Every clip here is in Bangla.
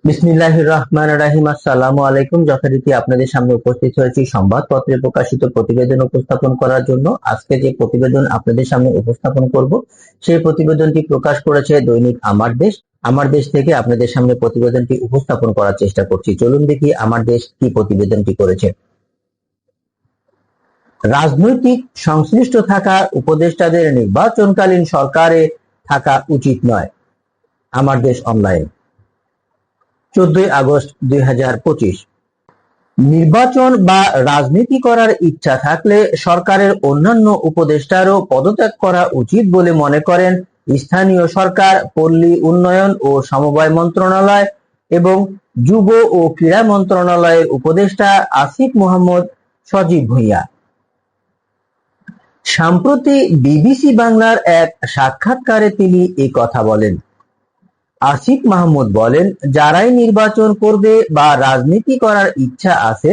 বিসমিল্লাহির রহমানির রহিম। আসসালামু আলাইকুম। যথারীতি আপনাদের সামনে উপস্থিত হয়েছি সংবাদপত্রে প্রকাশিত প্রতিবেদন উপস্থাপন করার জন্য। আজকে যে প্রতিবেদন আপনাদের সামনে উপস্থাপন করব, সেই প্রতিবেদনটি প্রকাশ করেছে দৈনিক আমার দেশ। আমার দেশ থেকে আপনাদের সামনে প্রতিবেদনটি উপস্থাপন করার চেষ্টা করছি। চলুন দেখি আমার দেশ কি প্রতিবেদনটি করেছে। রাজনৈতিক সংশ্লিষ্ট থাকা উপদেষ্টাদের নির্বাচনকালীন সরকারে থাকা উচিত নয়। আমার দেশ অনলাইন, 14 আগস্ট 2025। নির্বাচন বা রাজনীতি করার ইচ্ছা থাকলে সরকারের অন্যান্য উপদেষ্টারও পদত্যাগ করা উচিত বলে মনে করেন স্থানীয় সরকার, পল্লী উন্নয়ন ও সমবায় মন্ত্রণালয় এবং যুব ও ক্রীড়া মন্ত্রণালয়ের উপদেষ্টা আসিফ মোহাম্মদ সজীব ভূঁইয়া। সম্প্রতি বিবিসি বাংলার এক সাক্ষাৎকারে তিনি এই কথা বলেন। আসিফ মাহমুদ বলেন, যারাই নির্বাচন করবে বা রাজনীতি করার ইচ্ছা আছে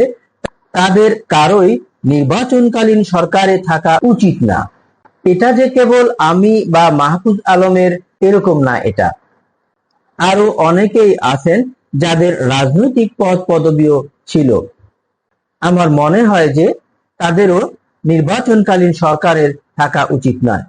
তাদের কারোই নির্বাচনকালীন সরকারে থাকা উচিত না। এটা যে কেবল আমি বা মাহফুজ আলমের এরকম না, এটা আরো অনেকেই আছেন যাদের রাজনৈতিক পদ পদবীও ছিল। আমার মনে হয় যে তাদেরও নির্বাচনকালীন সরকারের থাকা উচিত নয়।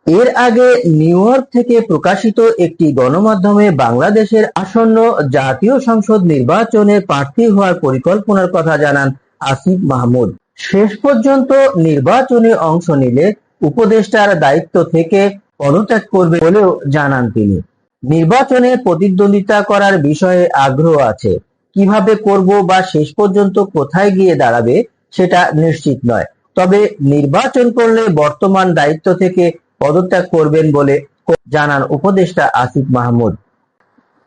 এর আগে নিউ ইয়র্ক থেকে প্রকাশিত একটি গণমাধ্যমে বাংলাদেশের আসন্ন জাতীয় সংসদ নির্বাচনে প্রার্থী হওয়ার পরিকল্পনার কথা জানান আসিফ মাহমুদ। শেষ পর্যন্ত নির্বাচনে অংশ নিলে উপদেষ্টার দায়িত্ব থেকে পদত্যাগ করবে বলেও জানান তিনি। নির্বাচনে প্রতিদ্বন্দ্বিতা করার বিষয়ে আগ্রহ আছে, কিভাবে করব বা শেষ পর্যন্ত কোথায় গিয়ে দাঁড়াবে সেটা নিশ্চিত নয়, তবে নির্বাচন করলে বর্তমান দায়িত্ব থেকে পদত্যাগ করবেন বলে জানান উপদেষ্টা আসিফ মাহমুদ।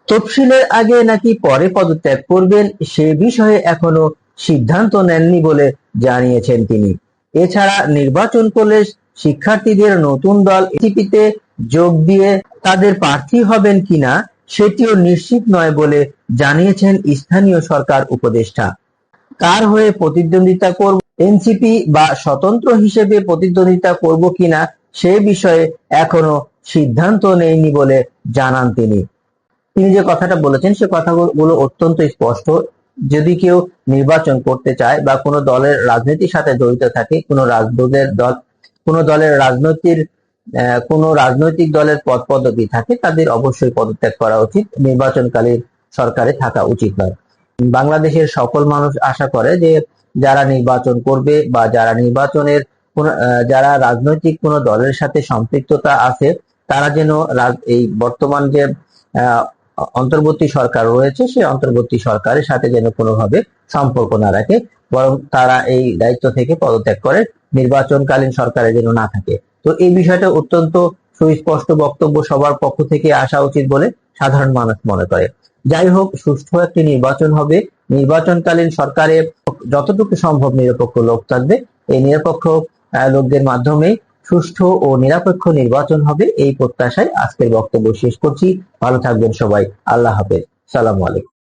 তফসিলের আগে নাকি পরে পদত্যাগ করবেন সে বিষয়ে এখনো সিদ্ধান্ত নেননি বলে জানিয়েছেন তিনি। এছাড়া নির্বাচন করলে শিক্ষার্থীদের নতুন দল এনসিপিতে যোগ দিয়ে তাদের প্রার্থী হবেন কিনা সেটিও নিশ্চিত নয় বলে জানিয়েছেন স্থানীয় সরকার উপদেষ্টা। কার হয়ে প্রতিদ্বন্দ্বিতা করব, এনসিপি বা স্বতন্ত্র হিসেবে প্রতিদ্বন্দ্বিতা করব কিনা সে বিষয়ে এখনো সিদ্ধান্ত নেয়নি বলে জানান তিনি। তিনি যে কথাটা বলেছেন সে কথাগুলো অত্যন্ত স্পষ্ট। যদি কেউ নির্বাচন করতে চায় বা কোনো দলের রাজনীতির সাথে জড়িত থাকে, কোনো দলের রাজনৈতিক দলের পদ পদবি থাকে, তাদের অবশ্যই পদত্যাগ করা উচিত, নির্বাচনকালীন সরকারে থাকা উচিত নয়। বাংলাদেশের সকল মানুষ আশা করে যে যারা নির্বাচন করবে বা যারা রাজনৈতিক কোনো দলের সাথে সম্পৃক্ততা আছে তারা যেন এই বর্তমান যে অন্তর্বর্তী সরকার রয়েছে সেই অন্তর্বর্তী সরকারের সাথে যেন কোনোভাবে সম্পর্ক না রাখে, বরং তারা এই দায়িত্ব থেকে পদত্যাগ করে, নির্বাচনকালীন সরকারে যেন না থাকে। তো এই বিষয়টা অত্যন্ত সুস্পষ্ট বক্তব্য সবার পক্ষ থেকে আসা উচিত বলে সাধারণ মানুষ মনে করে। যাই হোক, সুষ্ঠু একটি নির্বাচন হবে, নির্বাচনকালীন সরকারে যতটুকু সম্ভব নিরপেক্ষ লোক থাকবে, এই নিরপেক্ষ লোকদের মাধ্যমে সুষ্ঠু ও নিরপেক্ষ নির্বাচন হবে, এই প্রত্যাশায় আজকের বক্তব্য শেষ করছি। ভালো থাকবেন সবাই। আল্লাহ হাফেজ। সালামু আলাইকুম।